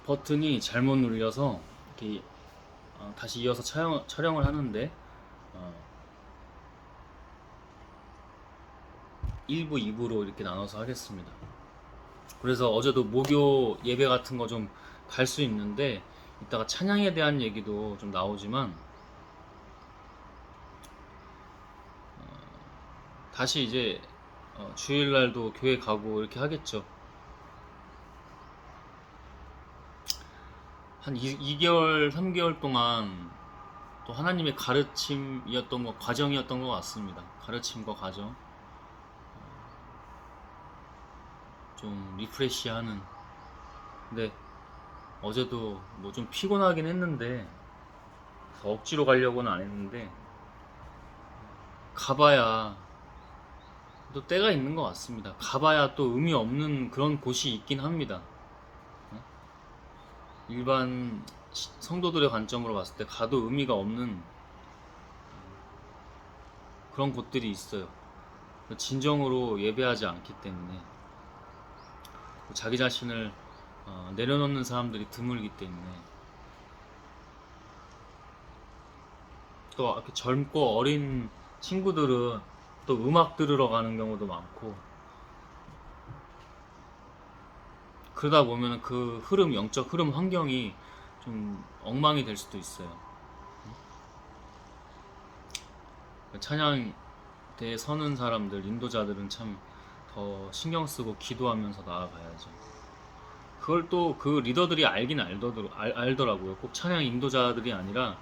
버튼이 잘못 눌려서 이렇게 다시 이어서 촬영을 하는데 1부, 2부로 이렇게 나눠서 하겠습니다. 그래서 어제도 목요 예배 같은 거 좀 갈 수 있는데 이따가 찬양에 대한 얘기도 좀 나오지만 다시 이제 주일날도 교회 가고 이렇게 하겠죠. 한 2개월, 3개월 동안 또 하나님의 가르침이었던 거, 과정이었던 것 같습니다. 가르침과 과정. 좀 리프레시하는. 근데 어제도 뭐 좀 피곤하긴 했는데 억지로 가려고는 안 했는데 가봐야 또 때가 있는 것 같습니다. 가봐야 또 의미 없는 그런 곳이 있긴 합니다. 일반 성도들의 관점으로 봤을 때 가도 의미가 없는 그런 곳들이 있어요. 진정으로 예배하지 않기 때문에 자기 자신을 내려놓는 사람들이 드물기 때문에 또 이렇게 젊고 어린 친구들은 또 음악 들으러 가는 경우도 많고 그러다 보면 그 흐름, 영적 흐름 환경이 좀 엉망이 될 수도 있어요. 찬양대에 서는 사람들, 인도자들은 참 더 신경 쓰고 기도하면서 나아가야죠. 그걸 또 그 리더들이 알긴 알더라고요. 꼭 찬양 인도자들이 아니라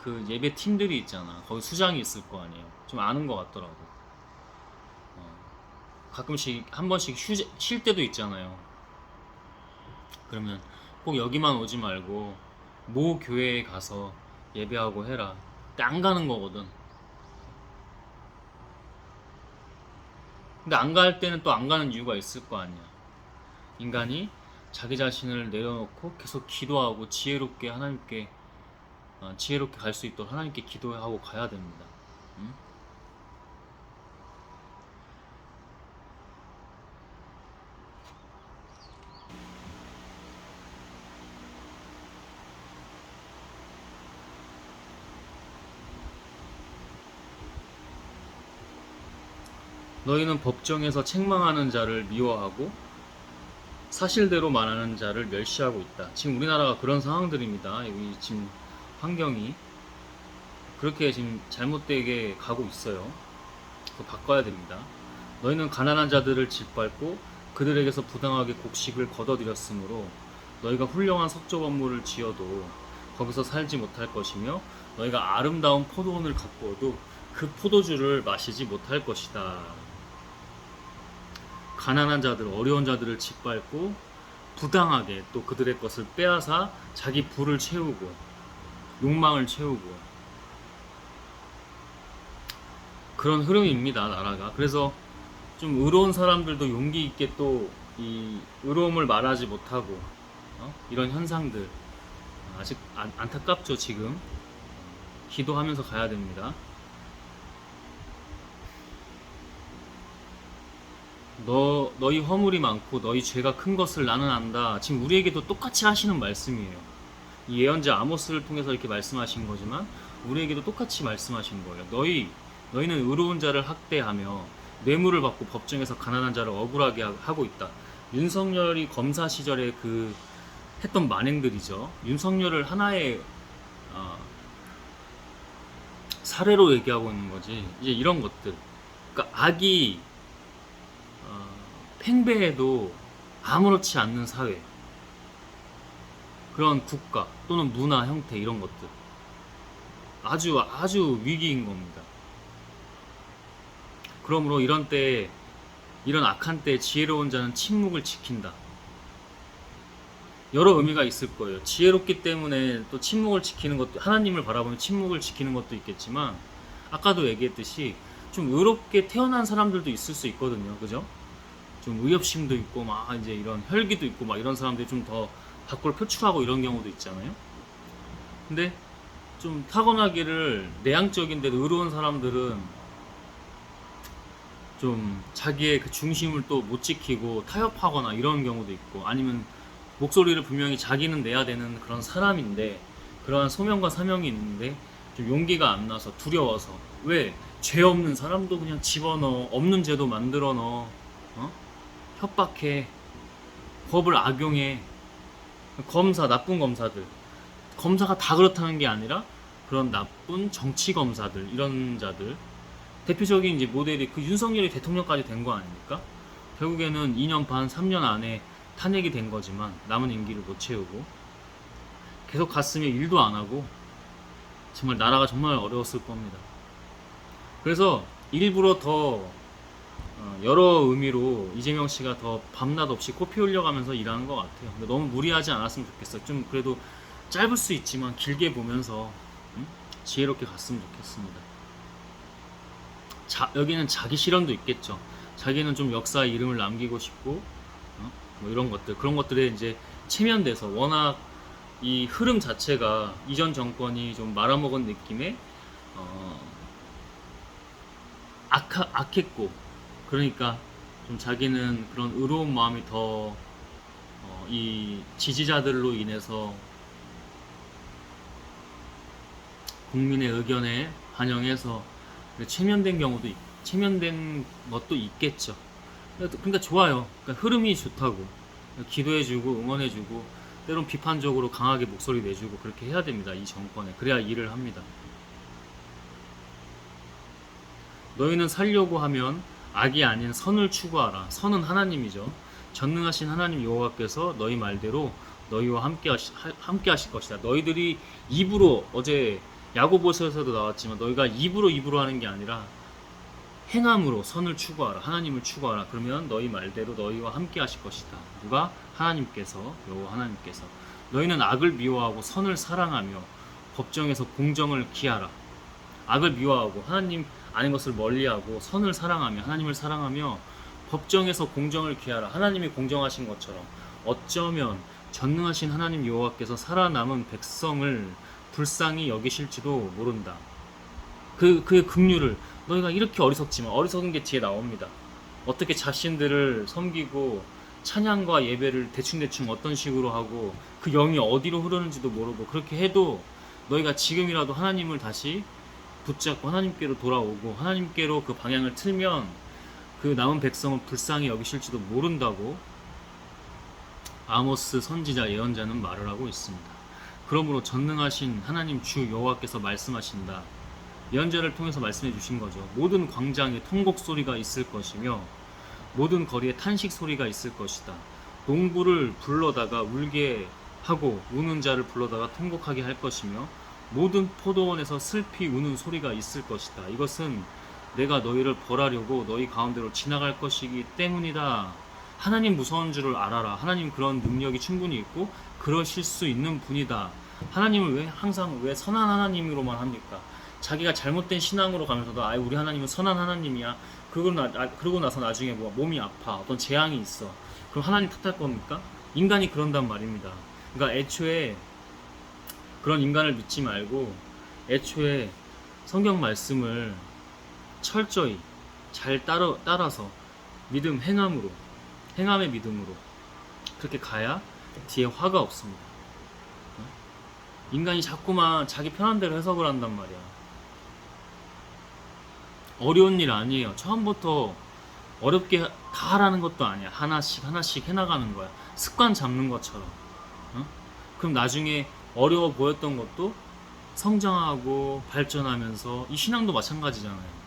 그 예배 팀들이 있잖아. 거기 수장이 있을 거 아니에요. 좀 아는 것 같더라고. 가끔씩 한 번씩 쉴 때도 있잖아요. 그러면 꼭 여기만 오지 말고 모 교회에 가서 예배하고 해라. 근데 안 가는 거거든. 근데 안 갈 때는 또 안 가는 이유가 있을 거 아니야. 인간이 자기 자신을 내려놓고 계속 기도하고 지혜롭게 하나님께 지혜롭게 갈 수 있도록 하나님께 기도하고 가야 됩니다. 응? 너희는 법정에서 책망하는 자를 미워하고 사실대로 말하는 자를 멸시하고 있다. 지금 우리나라가 그런 상황들입니다. 여기 지금 환경이 그렇게 지금 잘못되게 가고 있어요. 그거 바꿔야 됩니다. 너희는 가난한 자들을 짓밟고 그들에게서 부당하게 곡식을 거둬들였으므로 너희가 훌륭한 석조 건물을 지어도 거기서 살지 못할 것이며 너희가 아름다운 포도원을 가꾸어도 그 포도주를 마시지 못할 것이다. 가난한 자들, 어려운 자들을 짓밟고 부당하게 또 그들의 것을 빼앗아 자기 부를 채우고 욕망을 채우고 그런 흐름입니다, 나라가. 그래서 좀 의로운 사람들도 용기 있게 또 이 의로움을 말하지 못하고 이런 현상들 아직 안타깝죠. 지금 기도하면서 가야 됩니다. 너희 허물이 많고 너희 죄가 큰 것을 나는 안다. 지금 우리에게도 똑같이 하시는 말씀이에요. 이 예언자 아모스를 통해서 이렇게 말씀하신 거지만 우리에게도 똑같이 말씀하신 거예요. 너희는 의로운 자를 학대하며 뇌물을 받고 법정에서 가난한 자를 억울하게 하고 있다. 윤석열이 검사 시절에 그 했던 만행들이죠. 윤석열을 하나의 사례로 얘기하고 있는 거지. 이제 이런 것들. 그러니까 악이 팽배해도 아무렇지 않는 사회, 그런 국가 또는 문화 형태 이런 것들 아주 위기인 겁니다. 그러므로 이런 때 이런 악한 때 지혜로운 자는 침묵을 지킨다. 여러 의미가 있을 거예요. 지혜롭기 때문에 또 침묵을 지키는 것도 하나님을 바라보면 침묵을 지키는 것도 있겠지만 아까도 얘기했듯이 좀 의롭게 태어난 사람들도 있을 수 있거든요. 그죠? 좀 의협심도 있고 막 이제 이런 혈기도 있고 막 이런 사람들이 좀 더 밖으로 표출하고 이런 경우도 있잖아요. 근데 좀 타고나기를 내향적인데 의로운 사람들은 좀 자기의 그 중심을 또 못 지키고 타협하거나 이런 경우도 있고 아니면 목소리를 분명히 자기는 내야 되는 그런 사람인데, 그러한 소명과 사명이 있는데 좀 용기가 안 나서 두려워서. 왜? 죄 없는 사람도 그냥 집어넣어, 없는 죄도 만들어 넣어, 어? 협박해, 법을 악용해. 검사, 나쁜 검사들, 검사가 다 그렇다는 게 아니라 그런 나쁜 정치 검사들, 이런 자들, 대표적인 이제 모델이 그 윤석열이 대통령까지 된 거 아닙니까? 결국에는 2년 반, 3년 안에 탄핵이 된 거지만 남은 임기를 못 채우고 계속 갔으면 일도 안 하고 정말 나라가 정말 어려웠을 겁니다. 그래서 일부러 더 여러 의미로 이재명 씨가 더 밤낮 없이 코피 흘려가면서 일하는 것 같아요. 근데 너무 무리하지 않았으면 좋겠어요. 좀 그래도 짧을 수 있지만 길게 보면서 지혜롭게 갔으면 좋겠습니다. 여기는 자기 실현도 있겠죠. 자기는 좀 역사의 이름을 남기고 싶고, 뭐 이런 것들, 그런 것들에 이제 체면돼서, 워낙 이 흐름 자체가 이전 정권이 좀 말아먹은 느낌의 악했고, 그러니까 좀 자기는 그런 의로운 마음이 더 이 지지자들로 인해서 국민의 의견에 반영해서 체면된 체면된 것도 있겠죠. 그러니까 좋아요. 그러니까 흐름이 좋다고, 기도해주고 응원해주고 때론 비판적으로 강하게 목소리 내주고 그렇게 해야 됩니다. 이 정권에. 그래야 일을 합니다. 너희는 살려고 하면 악이 아닌 선을 추구하라. 선은 하나님이죠. 전능하신 하나님 여호와께서 너희 말대로 너희와 함께 하실 것이다. 너희들이 입으로, 어제 야고보서에서도 나왔지만, 너희가 입으로 하는 게 아니라 행함으로 선을 추구하라. 하나님을 추구하라. 그러면 너희 말대로 너희와 함께 하실 것이다. 누가? 하나님께서, 여호와 하나님께서. 너희는 악을 미워하고 선을 사랑하며 법정에서 공정을 기하라. 악을 미워하고 하나님 아닌 것을 멀리하고 선을 사랑하며, 하나님을 사랑하며 법정에서 공정을 기하라. 하나님이 공정하신 것처럼 어쩌면 전능하신 하나님 여호와께서 살아남은 백성을 불쌍히 여기실지도 모른다. 그의 긍휼을, 너희가 이렇게 어리석지만, 어리석은 게 뒤에 나옵니다. 어떻게 자신들을 섬기고 찬양과 예배를 대충대충 어떤 식으로 하고 그 영이 어디로 흐르는지도 모르고 그렇게 해도, 너희가 지금이라도 하나님을 다시 붙잡고 하나님께로 돌아오고 하나님께로 그 방향을 틀면 그 남은 백성을 불쌍히 여기실지도 모른다고 아모스 선지자 예언자는 말을 하고 있습니다. 그러므로 전능하신 하나님 주 여호와께서 말씀하신다. 예언자를 통해서 말씀해 주신 거죠. 모든 광장에 통곡 소리가 있을 것이며 모든 거리에 탄식 소리가 있을 것이다. 농부를 불러다가 울게 하고 우는 자를 불러다가 통곡하게 할 것이며 모든 포도원에서 슬피 우는 소리가 있을 것이다. 이것은 내가 너희를 벌하려고 너희 가운데로 지나갈 것이기 때문이다. 하나님 무서운 줄을 알아라. 하나님 그런 능력이 충분히 있고 그러실 수 있는 분이다. 하나님을 왜 항상 왜 선한 하나님으로만 합니까? 자기가 잘못된 신앙으로 가면서도 우리 하나님은 선한 하나님이야. 그러고 나서 나중에 뭐 몸이 아파, 어떤 재앙이 있어. 그럼 하나님 탓할 겁니까? 인간이 그런단 말입니다. 그러니까 애초에 그런 인간을 믿지 말고 애초에 성경 말씀을 철저히 잘 따라서 행함의 믿음으로 그렇게 가야 뒤에 화가 없습니다. 인간이 자꾸만 자기 편한 대로 해석을 한단 말이야. 어려운 일 아니에요. 처음부터 어렵게 다 하라는 것도 아니야. 하나씩 해나가는 거야. 습관 잡는 것처럼. 그럼 나중에 어려워 보였던 것도 성장하고 발전하면서, 이 신앙도 마찬가지잖아요.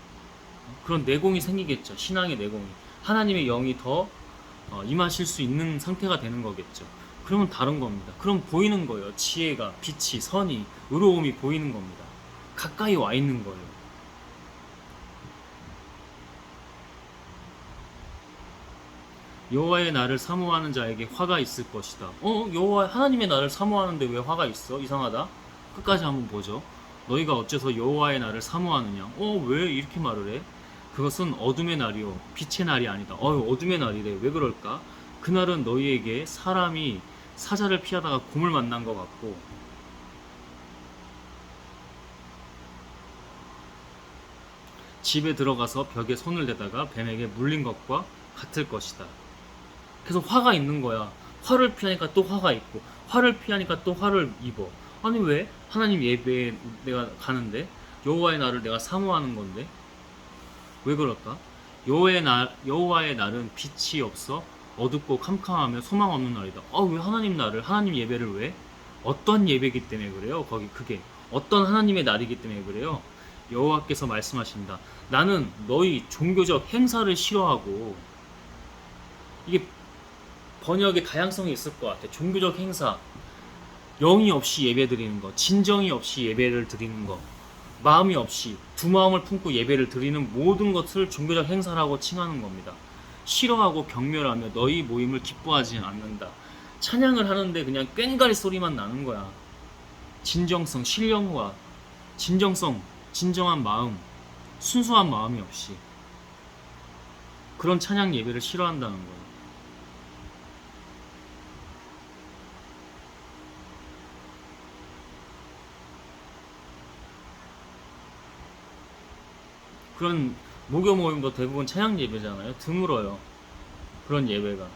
그런 내공이 생기겠죠. 신앙의 내공이. 하나님의 영이 더 임하실 수 있는 상태가 되는 거겠죠. 그러면 다른 겁니다. 그럼 보이는 거예요. 지혜가, 빛이, 선이, 의로움이 보이는 겁니다. 가까이 와 있는 거예요. 여호와의 날을 사모하는 자에게 화가 있을 것이다. 여호와 하나님의 날을 사모하는데 왜 화가 있어? 이상하다. 끝까지 한번 보죠. 너희가 어째서 여호와의 날을 사모하느냐? 왜 이렇게 말을 해? 그것은 어둠의 날이요 빛의 날이 아니다. 어둠의 날이래. 왜 그럴까? 그날은 너희에게 사람이 사자를 피하다가 곰을 만난 것 같고, 집에 들어가서 벽에 손을 대다가 뱀에게 물린 것과 같을 것이다. 그래서 화가 있는 거야. 화를 피하니까 또 화가 있고, 화를 피하니까 또 화를 입어. 아니 왜? 하나님 예배에 내가 가는데, 여호와의 날을 내가 사모하는 건데 왜 그럴까? 여호와의 날은 빛이 없어 어둡고 캄캄하며 소망 없는 날이다. 왜 하나님 날을, 하나님 예배를 왜? 어떤 예배이기 때문에 그래요? 거기 그게 어떤 하나님의 날이기 때문에 그래요? 여호와께서 말씀하신다. 나는 너희 종교적 행사를 싫어하고, 이게 번역의 다양성이 있을 것 같아. 종교적 행사, 영이 없이 예배 드리는 거, 진정이 없이 예배를 드리는 거, 마음이 없이 두 마음을 품고 예배를 드리는 모든 것을 종교적 행사라고 칭하는 겁니다. 싫어하고 경멸하며 너희 모임을 기뻐하지 않는다. 찬양을 하는데 그냥 꽹가리 소리만 나는 거야. 진정성, 신령과 진정성, 진정한 마음, 순수한 마음이 없이 그런 찬양 예배를 싫어한다는 거예요. 그런 목요 모임도 대부분 찬양 예배잖아요. 드물어요. 그런 예배가.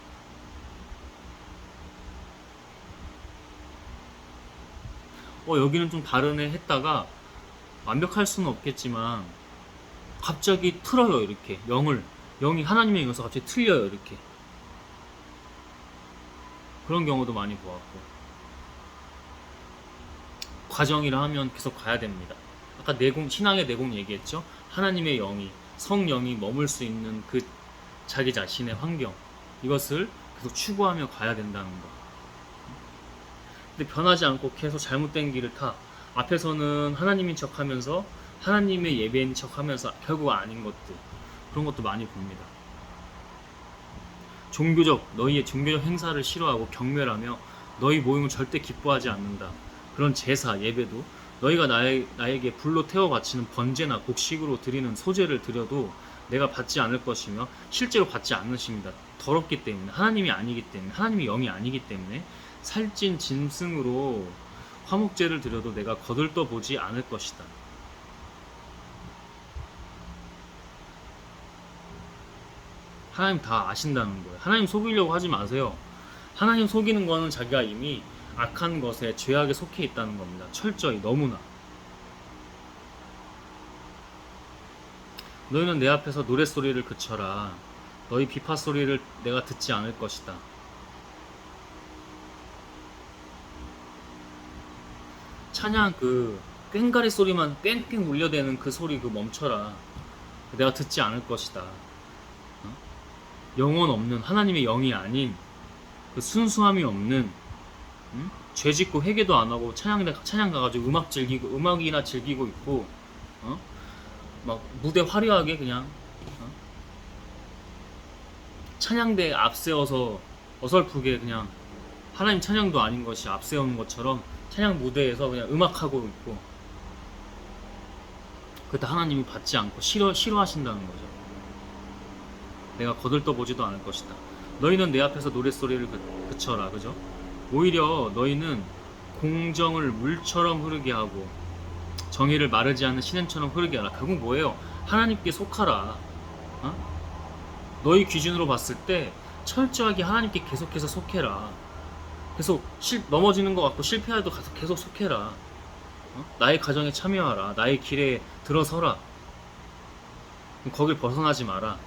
여기는 좀 다르네 했다가 완벽할 수는 없겠지만 갑자기 틀어요. 이렇게 영이 하나님의 영에서 갑자기 틀려요. 이렇게. 그런 경우도 많이 보았고, 과정이라 하면 계속 가야 됩니다. 아까 신앙의 내공 얘기했죠. 하나님의 영이, 성령이 머물 수 있는 그 자기 자신의 환경, 이것을 계속 추구하며 가야 된다는 거. 근데 변하지 않고 계속 잘못된 길을 타. 앞에서는 하나님인 척하면서 하나님의 예배인 척하면서 결국 아닌 것들, 그런 것도 많이 봅니다. 너희의 종교적 행사를 싫어하고 경멸하며 너희 모임을 절대 기뻐하지 않는다. 그런 제사, 예배도 너희가 나에게 불로 태워 바치는 번제나 곡식으로 드리는 소제를 드려도 내가 받지 않을 것이며 실제로 받지 않으십니다. 더럽기 때문에, 하나님이 아니기 때문에, 하나님이 영이 아니기 때문에 살찐 짐승으로 화목제를 드려도 내가 거들떠 보지 않을 것이다. 하나님 다 아신다는 거예요. 하나님 속이려고 하지 마세요. 하나님 속이는 거는 자기가 이미 악한 것에, 죄악에 속해 있다는 겁니다. 철저히, 너무나. 너희는 내 앞에서 노랫소리를 그쳐라. 너희 비파 소리를 내가 듣지 않을 것이다. 찬양 꽹가리 소리만 뺑뺑 울려대는 그 소리 멈춰라. 내가 듣지 않을 것이다. 영혼 없는, 하나님의 영이 아닌 그 순수함이 없는, 죄 짓고 회개도 안 하고 찬양 가가지고 음악이나 즐기고 있고, 막 무대 화려하게 그냥 찬양대에 앞세워서 어설프게 그냥 하나님 찬양도 아닌 것이 앞세우는 것처럼 찬양 무대에서 그냥 음악하고 있고, 그때 하나님이 받지 않고 싫어하신다는 거죠. 내가 거들떠보지도 않을 것이다. 너희는 내 앞에서 노랫소리를 그쳐라. 그죠? 오히려 너희는 공정을 물처럼 흐르게 하고 정의를 마르지 않는 시냇처럼 흐르게 하라. 결국 뭐예요? 하나님께 속하라. 너희 기준으로 봤을 때 철저하게 하나님께 계속해서 속해라. 계속 넘어지는 것 같고 실패해도 계속 속해라. 나의 가정에 참여하라. 나의 길에 들어서라. 거길 벗어나지 마라.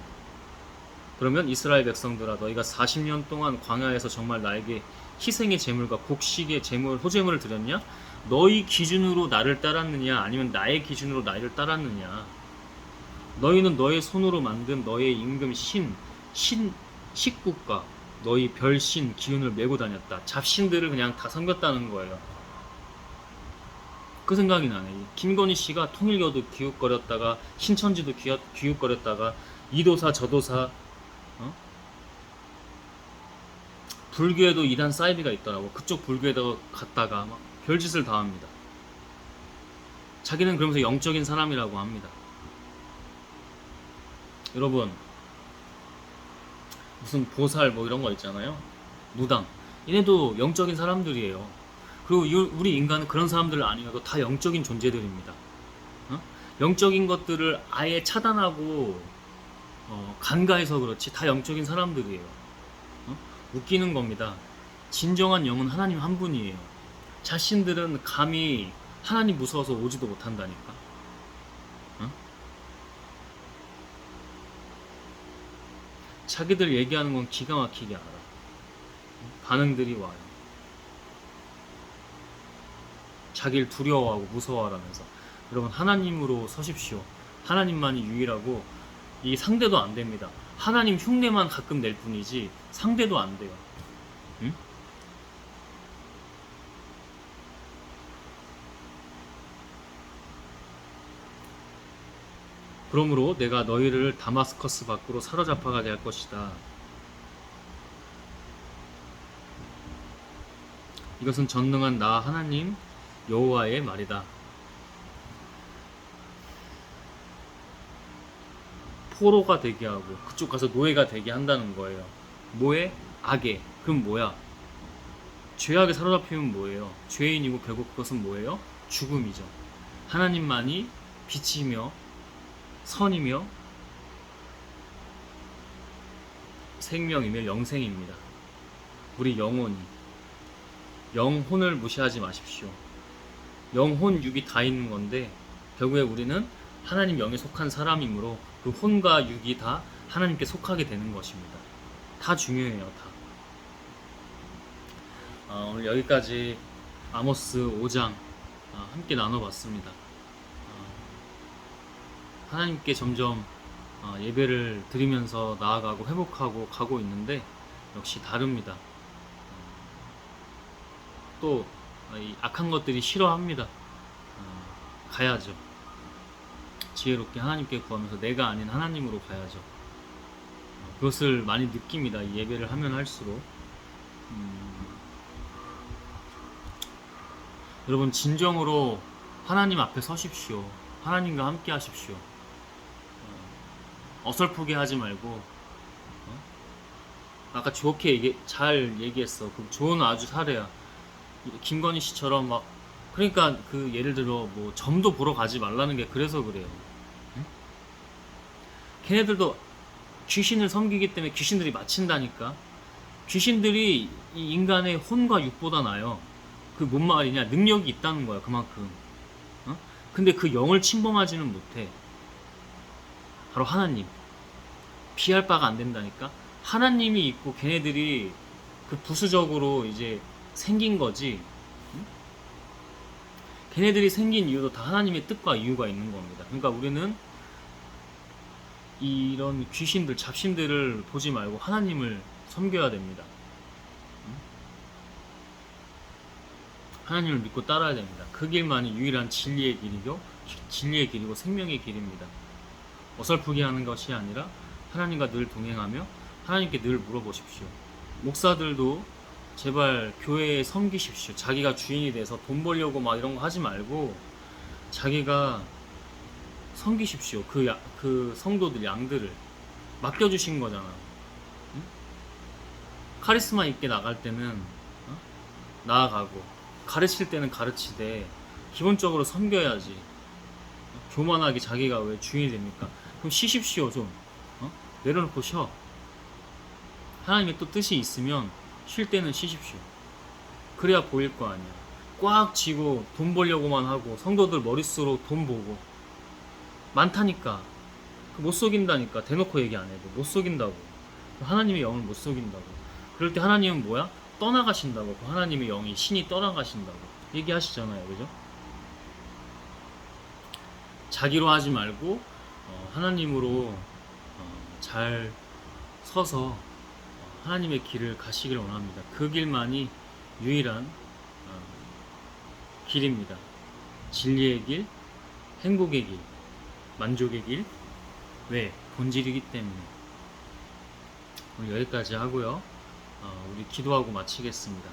그러면 이스라엘 백성들아, 너희가 40년 동안 광야에서 정말 나에게 희생의 제물과 곡식의 제물, 호제물을 드렸냐? 너희 기준으로 나를 따랐느냐? 아니면 나의 기준으로 나를 따랐느냐? 너희는 너의 손으로 만든 너의 임금 식국과 너희 별신 기운을 메고 다녔다. 잡신들을 그냥 다 섬겼다는 거예요. 그 생각이 나네. 김건희 씨가 통일교도 기웃거렸다가 신천지도 기웃거렸다가 이도사 저도사, 불교에도 이단 사이비가 있더라고. 그쪽 불교에다가 갔다가 막 별짓을 다 합니다. 자기는 그러면서 영적인 사람이라고 합니다. 여러분, 무슨 보살 뭐 이런 거 있잖아요. 무당, 얘네도 영적인 사람들이에요. 그리고 우리 인간은 그런 사람들 아니어도 다 영적인 존재들입니다. 영적인 것들을 아예 차단하고 간과해서 그렇지 다 영적인 사람들이에요. 웃기는 겁니다. 진정한 영은 하나님 한 분이에요. 자신들은 감히 하나님 무서워서 오지도 못한다니까. 어? 자기들 얘기하는 건 기가 막히게 알아. 반응들이 와요. 자기를 두려워하고 무서워하라면서. 여러분, 하나님으로 서십시오. 하나님만이 유일하고 이 상대도 안 됩니다. 하나님 흉내만 가끔 낼 뿐이지 상대도 안 돼요. 응? 그러므로 내가 너희를 다마스커스 밖으로 사로잡아 가게 할 것이다. 이것은 전능한 나 하나님 여호와의 말이다. 포로가 되게 하고 그쪽 가서 노예가 되게 한다는 거예요. 뭐에? 악에. 그럼 뭐야? 죄악에 사로잡히면 뭐예요? 죄인이고 결국 그것은 뭐예요? 죽음이죠. 하나님만이 빛이며 선이며 생명이며 영생입니다. 우리 영혼이. 영혼을 무시하지 마십시오. 영혼, 육이 다 있는 건데 결국에 우리는 하나님 영에 속한 사람이므로 그 혼과 육이 다 하나님께 속하게 되는 것입니다. 다 중요해요. 다. 오늘 여기까지 아모스 5장 함께 나눠봤습니다. 하나님께 점점 예배를 드리면서 나아가고 회복하고 가고 있는데 역시 다릅니다. 또 이 악한 것들이 싫어합니다. 가야죠. 지혜롭게 하나님께 구하면서 내가 아닌 하나님으로 가야죠. 그것을 많이 느낍니다. 이 예배를 하면 할수록. 여러분, 진정으로 하나님 앞에 서십시오. 하나님과 함께 하십시오. 어설프게 하지 말고, 아까 좋게 잘 얘기했어. 그 좋은 아주 사례야. 김건희 씨처럼 막, 그러니까 그 예를 들어 뭐 점도 보러 가지 말라는 게 그래서 그래요. 응? 걔네들도 귀신을 섬기기 때문에 귀신들이 맞힌다니까. 귀신들이 이 인간의 혼과 육보다 나아요. 그 뭔 말이냐? 능력이 있다는 거야, 그만큼. 어? 근데 그 영을 침범하지는 못해. 바로 하나님. 피할 바가 안 된다니까. 하나님이 있고 걔네들이 그 부수적으로 이제 생긴 거지. 응? 걔네들이 생긴 이유도 다 하나님의 뜻과 이유가 있는 겁니다. 그러니까 우리는 이런 귀신들, 잡신들을 보지 말고 하나님을 섬겨야 됩니다. 하나님을 믿고 따라야 됩니다. 그 길만이 유일한 진리의 길이고 생명의 길입니다. 어설프게 하는 것이 아니라 하나님과 늘 동행하며 하나님께 늘 물어보십시오. 목사들도 제발 교회에 섬기십시오. 자기가 주인이 돼서 돈 벌려고 막 이런 거 하지 말고 자기가 섬기십시오. 그 성도들, 양들을 맡겨주신 거잖아. 응? 카리스마 있게 나갈 때는 나아가고 가르칠 때는 가르치되 기본적으로 섬겨야지. 교만하게 자기가 왜 주인이 됩니까? 그럼 쉬십시오. 좀 내려놓고 쉬어. 하나님의 또 뜻이 있으면 쉴 때는 쉬십시오. 그래야 보일 거 아니야. 꽉 쥐고 돈 벌려고만 하고 성도들 머릿속으로 돈 보고 많다니까. 못 속인다니까. 대놓고 얘기 안 해도 못 속인다고. 하나님의 영을 못 속인다고. 그럴 때 하나님은 뭐야? 떠나가신다고. 그 하나님의 영이 신이 떠나가신다고 얘기하시잖아요. 그죠? 자기로 하지 말고 하나님으로 잘 서서 하나님의 길을 가시길 원합니다. 그 길만이 유일한 길입니다. 진리의 길, 행복의 길, 만족의 길. 왜? 본질이기 때문에. 오늘 여기까지 하고요. 우리 기도하고 마치겠습니다.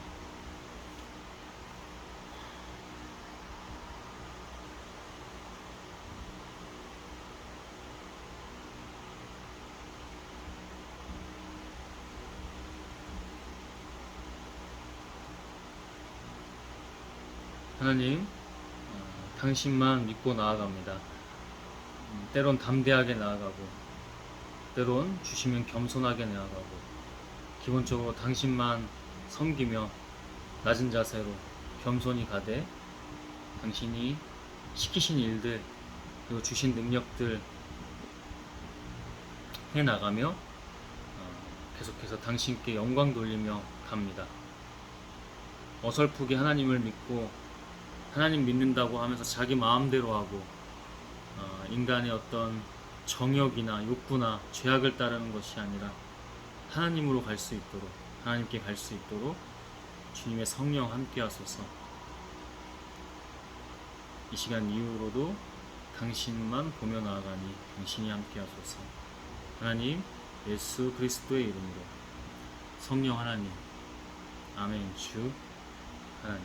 하나님, 당신만 믿고 나아갑니다. 때론 담대하게 나아가고 때론 주시면 겸손하게 나아가고 기본적으로 당신만 섬기며 낮은 자세로 겸손히 가되 당신이 시키신 일들 그리고 주신 능력들 해나가며 계속해서 당신께 영광 돌리며 갑니다. 어설프게 하나님을 믿고 하나님 믿는다고 하면서 자기 마음대로 하고 인간의 어떤 정욕이나 욕구나 죄악을 따르는 것이 아니라 하나님으로 갈 수 있도록 하나님께 갈 수 있도록 주님의 성령 함께 하소서. 이 시간 이후로도 당신만 보며 나아가니 당신이 함께 하소서. 하나님 예수 그리스도의 이름으로 성령 하나님 아멘. 주 하나님